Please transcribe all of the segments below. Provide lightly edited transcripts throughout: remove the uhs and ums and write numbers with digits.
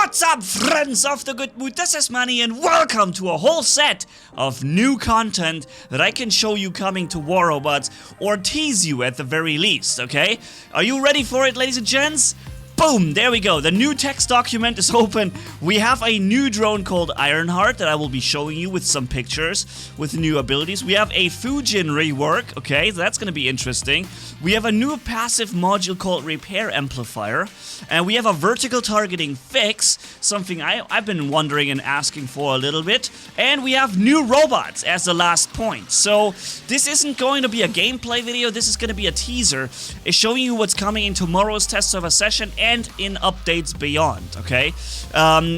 What's up, friends of the good mood? This is Manni and welcome to a whole set of new content that I can show you coming to War Robots, or tease you at the very least, okay? Are you ready for it, ladies and gents? Boom, there we go. The new text document is open. We have a new drone called Ironheart that I will be showing you with some pictures with new abilities. We have a Fujin Rework, okay, that's going to be interesting. We have a new passive module called Repair Amplifier. And we have a vertical targeting fix, something I've been wondering and asking for a little bit. And we have new robots as the last point. So this isn't going to be a gameplay video, this is going to be a teaser. It's showing you what's coming in tomorrow's test server session and in updates beyond, okay?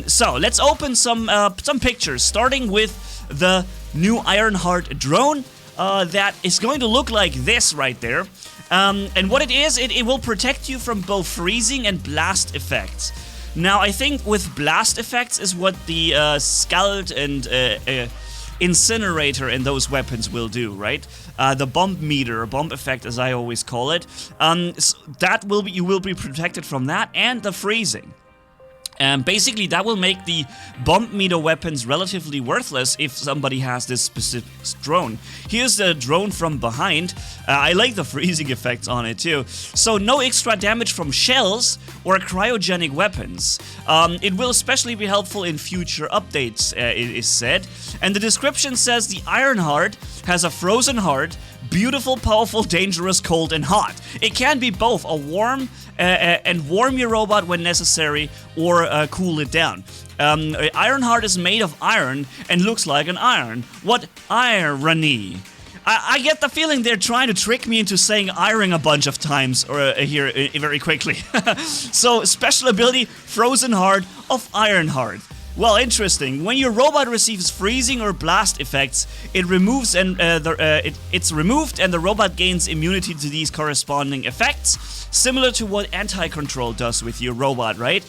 So let's open some pictures, starting with the new Ironheart drone that is going to look like this right there. And what it is, it will protect you from both freezing and blast effects. Now, I think with blast effects is what the Scald and Incinerator and those weapons will do, right? The bump meter, bump effect as I always call it, so that will be, you will be protected from that and the freezing. Basically, that will make the bump meter weapons relatively worthless if somebody has this specific drone. Here's the drone from behind. I like the freezing effects on it too. So no extra damage from shells or cryogenic weapons. It will especially be helpful in future updates, it is said. And the description says the Ironheart has a frozen heart, beautiful, powerful, dangerous, cold, and hot. It can be both a warm and warm your robot when necessary, or cool it down. Ironheart is made of iron and looks like an iron. What irony! I get the feeling they're trying to trick me into saying iron a bunch of times here very quickly. So, special ability, Frozen Heart of Ironheart. Well, interesting. When your robot receives freezing or blast effects, it removes and it's removed, and the robot gains immunity to these corresponding effects, similar to what anti-control does with your robot, right?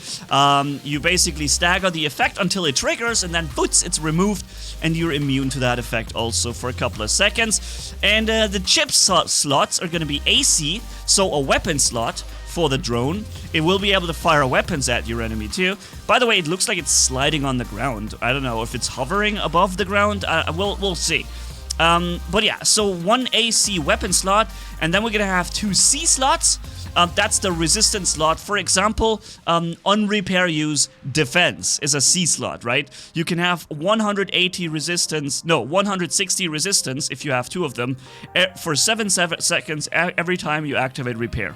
You basically stagger the effect until it triggers, and then boots, it's removed, and you're immune to that effect also for a couple of seconds. And the chip slots are going to be AC, so a weapon slot for the drone. It will be able to fire weapons at your enemy too. By the way, it looks like it's sliding on the ground. I don't know if it's hovering above the ground. We'll see. But yeah, so one AC weapon slot, and then we're gonna have two C slots. That's the resistance slot. For example, on repair use, defense is a C slot, right? You can have 160 resistance if you have two of them for 7 seconds every time you activate repair.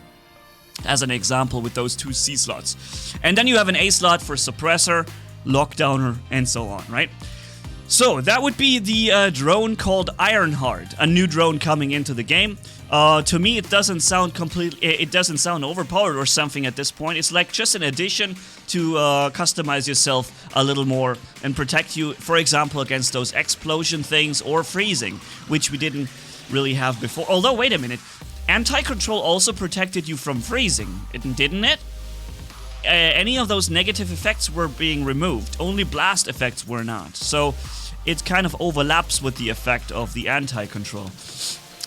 As an example with those two C slots. And then you have an A slot for suppressor, lockdowner, and so on, right? So that would be the drone called Ironheart, a new drone coming into the game. To me, it doesn't sound overpowered or something at this point. It's like just an addition to customize yourself a little more and protect you, for example, against those explosion things or freezing, which we didn't really have before. Although, wait a minute. Anti-control also protected you from freezing, didn't it? Any of those negative effects were being removed, only blast effects were not. So it kind of overlaps with the effect of the anti-control.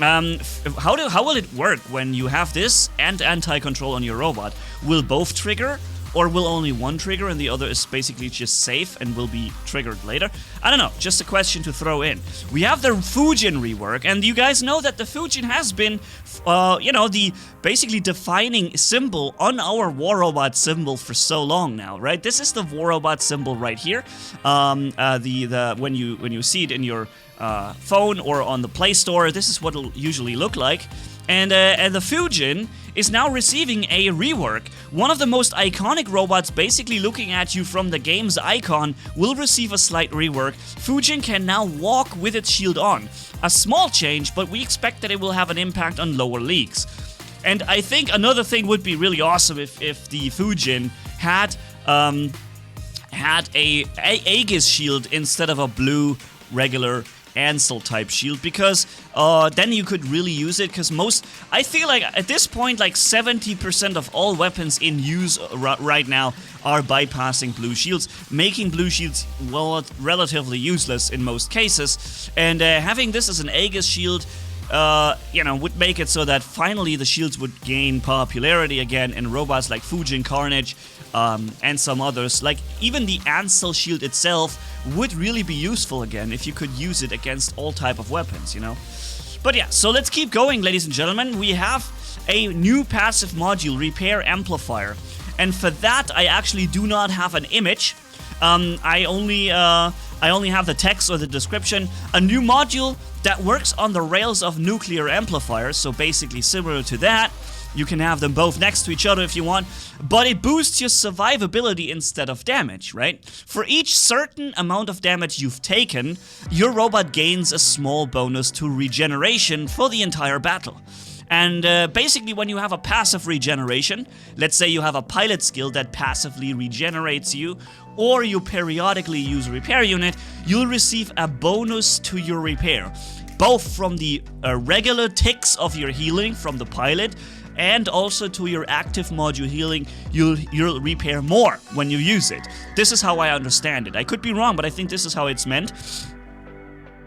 How will it work when you have this and anti-control on your robot? Will both trigger? Or will only one trigger and the other is basically just safe and will be triggered later? I don't know, just a question to throw in. We have the Fujin Rework, and you guys know that the Fujin has been, the basically defining symbol on our War Robot symbol for so long now, right? This is the War Robot symbol right here. When you see it in your phone or on the Play Store, this is what it'll usually look like. And the Fujin is now receiving a rework. One of the most iconic robots basically looking at you from the game's icon will receive a slight rework. Fujin can now walk with its shield on. A small change, but we expect that it will have an impact on lower leagues. And I think another thing would be really awesome if the Fujin had a Aegis shield instead of a blue regular Ansel type shield, because then you could really use it, because I feel like at this point like 70% of all weapons in use right now are bypassing blue shields, making blue shields, well, relatively useless in most cases. And having this as an Aegis shield you know, would make it so that finally the shields would gain popularity again, and robots like Fujin, Carnage, and some others, like even the Ansel shield itself, would really be useful again if you could use it against all type of weapons, you know. But yeah, so let's keep going, ladies and gentlemen. We have a new passive module, Repair Amplifier, and for that I actually do not have an image. I only have the text or the description. A new module that works on the rails of nuclear amplifiers, so basically similar to that. You can have them both next to each other if you want, but it boosts your survivability instead of damage, right? For each certain amount of damage you've taken, your robot gains a small bonus to regeneration for the entire battle. And basically when you have a passive regeneration, let's say you have a pilot skill that passively regenerates you, or you periodically use a repair unit, you'll receive a bonus to your repair, both from the regular ticks of your healing from the pilot, and also to your active module healing. You'll repair more when you use it. This is how I understand it. I could be wrong, but I think this is how it's meant.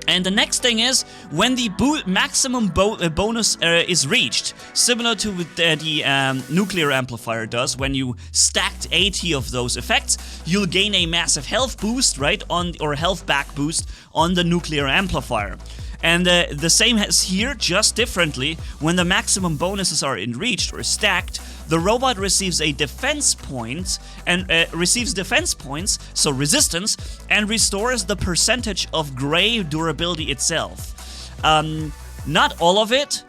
And the next thing is, when the maximum bonus is reached, similar to what the nuclear amplifier does, when you stacked 80 of those effects, you'll gain a massive health boost, right, or health back boost on the nuclear amplifier. And the same as here, just differently. When the maximum bonuses are reached or stacked, the robot receives a defense point and receives defense points, so resistance, and restores the percentage of gray durability itself. Not all of it,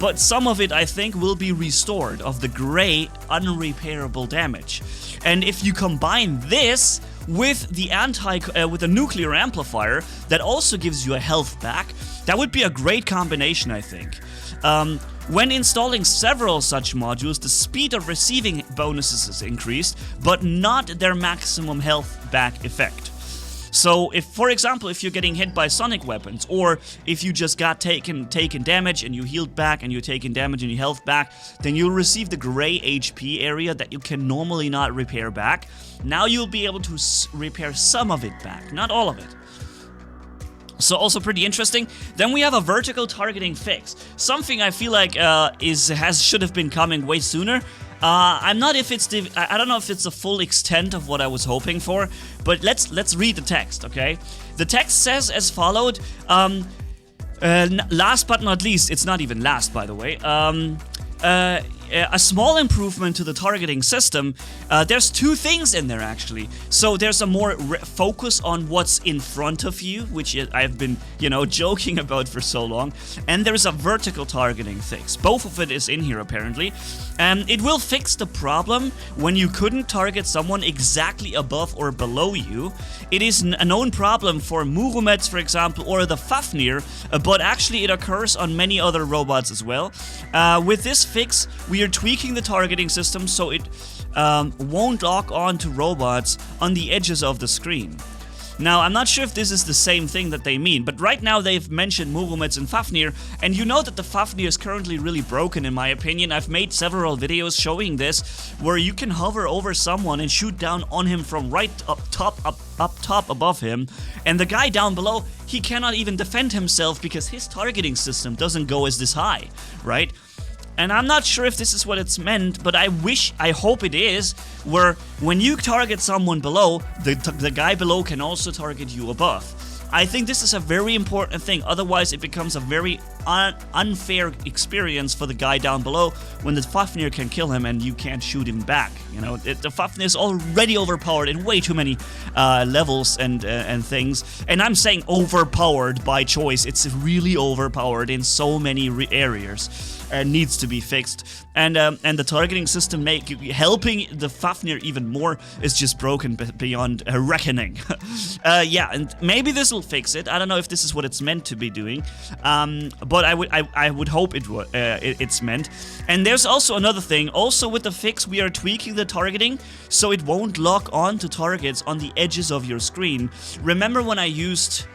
but some of it, I think, will be restored of the gray unrepairable damage. And if you combine this with the nuclear amplifier that also gives you a health back, that would be a great combination, I think. When installing several such modules, the speed of receiving bonuses is increased, but not their maximum health back effect. So if, for example, if you're getting hit by sonic weapons, or if you just got taken damage and you healed back and you're taking damage and you health back, then you'll receive the gray HP area that you can normally not repair back. Now you'll be able to repair some of it back, not all of it. So also pretty interesting. Then we have a vertical targeting fix, something I feel like should have been coming way sooner. I don't know if it's the full extent of what I was hoping for, but let's read the text, okay? The text says as followed. Last but not least, it's not even last, by the way. A small improvement to the targeting system. There's two things in there, actually. So there's a more focus on what's in front of you, which I've been, joking about for so long. And there's a vertical targeting fix. Both of it is in here, apparently. And it will fix the problem when you couldn't target someone exactly above or below you. It is a known problem for Muromets, for example, or the Fafnir, but actually it occurs on many other robots as well. With this fix, we are tweaking the targeting system so it won't lock on to robots on the edges of the screen. Now, I'm not sure if this is the same thing that they mean, but right now they've mentioned Muromets and Fafnir, and you know that the Fafnir is currently really broken, in my opinion. I've made several videos showing this, where you can hover over someone and shoot down on him from right up top above him, and the guy down below, he cannot even defend himself because his targeting system doesn't go as this high, right? And I'm not sure if this is what it's meant, but I hope it is, where when you target someone below, the guy below can also target you above. I think this is a very important thing, otherwise it becomes a very unfair experience for the guy down below when the Fafnir can kill him and you can't shoot him back. The Fafnir is already overpowered in way too many levels and things. And I'm saying overpowered by choice. It's really overpowered in so many areas. Needs to be fixed, and the targeting system helping the Fafnir even more is just broken beyond reckoning. Yeah, and maybe this will fix it. I don't know if this is what it's meant to be doing, but I would hope it's meant. And there's also another thing. Also with the fix, we are tweaking the targeting so it won't lock on to targets on the edges of your screen. Remember when I used...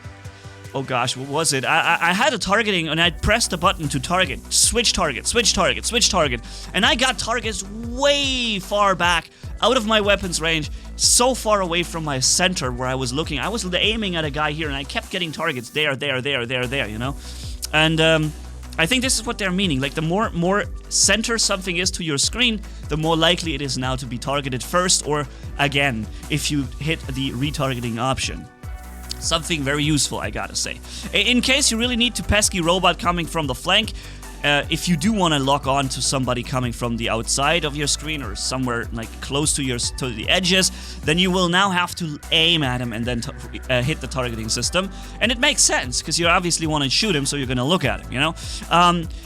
Oh gosh, what was it? I had a targeting and I pressed the button to target. Switch target, switch target, switch target. And I got targets way far back, out of my weapons range, so far away from my center where I was looking. I was aiming at a guy here and I kept getting targets there, and I think this is what they're meaning. Like, the more center something is to your screen, the more likely it is now to be targeted first or again if you hit the retargeting option. Something very useful, I gotta say. In case you really need to pesky robot coming from the flank, if you do want to lock on to somebody coming from the outside of your screen or somewhere like close to the edges, then you will now have to aim at him and then hit the targeting system. And it makes sense because you obviously want to shoot him, so you're going to look at him, you know.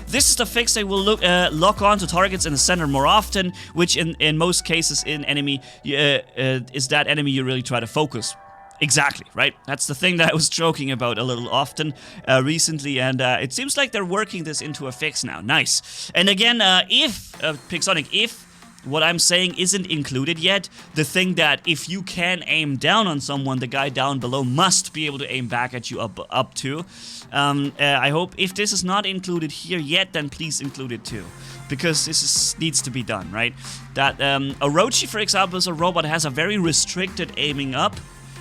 This is the fix. They will lock on to targets in the center more often, which in most cases in enemy is that enemy you really try to focus. Exactly, right? That's the thing that I was joking about a little often recently, and it seems like they're working this into a fix now. Nice. And again, if Pixonic, if what I'm saying isn't included yet, the thing that if you can aim down on someone, the guy down below must be able to aim back at you up too. I hope if this is not included here yet, then please include it too. Because this needs to be done, right? That Orochi, for example, is a robot that has a very restricted aiming up.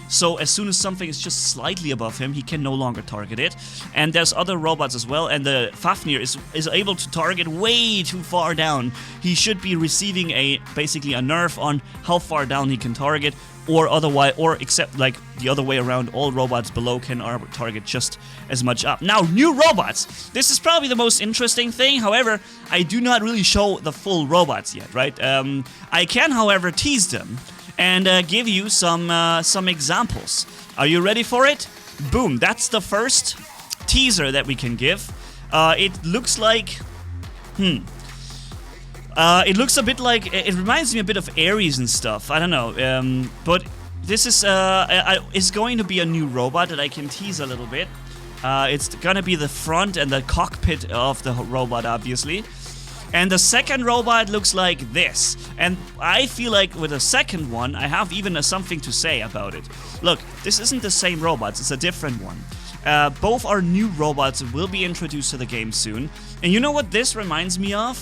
So as soon as something is just slightly above him, he can no longer target it. And there's other robots as well, and the Fafnir is able to target way too far down. He should be receiving basically a nerf on how far down he can target, or otherwise, or except like the other way around, all robots below can target just as much up. Now, new robots. This is probably the most interesting thing. However, I do not really show the full robots yet, right? I can, however, tease them and give you some examples. Are you ready for it? Boom, that's the first teaser that we can give. It looks like... it looks a bit like... It reminds me a bit of Ares and stuff. I don't know. But this is going to be a new robot that I can tease a little bit. It's gonna be the front and the cockpit of the robot, obviously. And the second robot looks like this. And I feel like with the second one, I have even something to say about it. Look, this isn't the same robots, it's a different one. Both are new robots that will be introduced to the game soon. And you know what this reminds me of?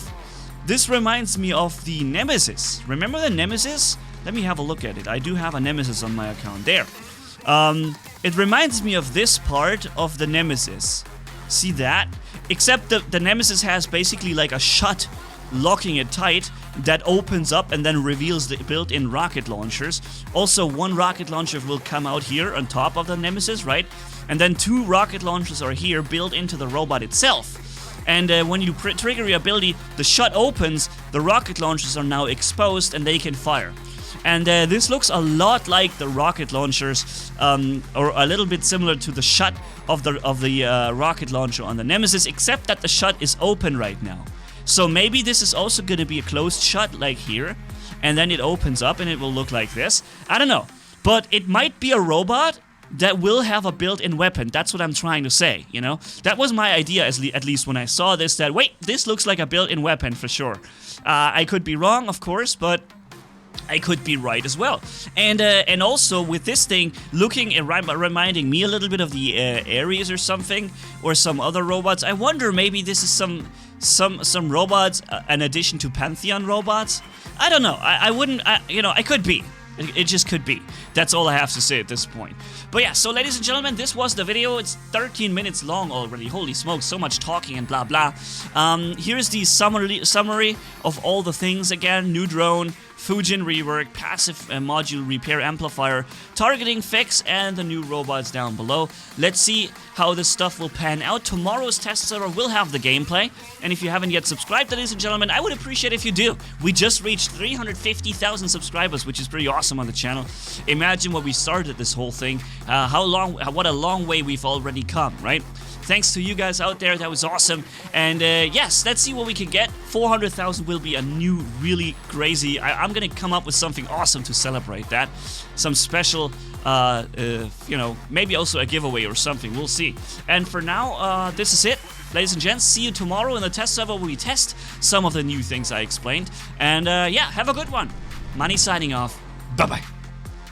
This reminds me of the Nemesis. Remember the Nemesis? Let me have a look at it. I do have a Nemesis on my account. There. It reminds me of this part of the Nemesis. See that? Except the Nemesis has basically like a shut locking it tight that opens up and then reveals the built-in rocket launchers. Also, one rocket launcher will come out here on top of the Nemesis, right? And then two rocket launchers are here built into the robot itself. And when you trigger your ability, the shut opens, the rocket launchers are now exposed and they can fire. And this looks a lot like the rocket launchers, or a little bit similar to the shut of the rocket launcher on the Nemesis, except that the shut is open right now. So maybe this is also going to be a closed shut like here, and then it opens up and it will look like this. I don't know, but it might be a robot that will have a built-in weapon. That's what I'm trying to say, you know? That was my idea, at least when I saw this, that, wait, this looks like a built-in weapon for sure. I could be wrong, of course, but I could be right as well. And also with this thing looking and reminding me a little bit of the Ares or something, or some other robots. I wonder maybe this is some robots, an addition to Pantheon robots. I don't know. I wouldn't. You know, I could be. It just could be. That's all I have to say at this point. But yeah, so ladies and gentlemen, this was the video. It's 13 minutes long already. Holy smokes, so much talking and blah blah. Here's the summary of all the things again. New drone, Fujin Rework, passive module repair amplifier, targeting fix, and the new robots down below. Let's see how this stuff will pan out. Tomorrow's test server will have the gameplay, and if you haven't yet subscribed, ladies and gentlemen, I would appreciate if you do. We just reached 350,000 subscribers, which is pretty awesome on the channel. Imagine when we started this whole thing, what a long way we've already come, right? Thanks to you guys out there, that was awesome. And yes, let's see what we can get. 400,000 will be a new, really crazy. I'm gonna come up with something awesome to celebrate that. Some special, you know, maybe also a giveaway or something. We'll see. And for now, this is it. Ladies and gents, see you tomorrow in the test server where we test some of the new things I explained. And yeah, have a good one. Manni signing off. Bye-bye.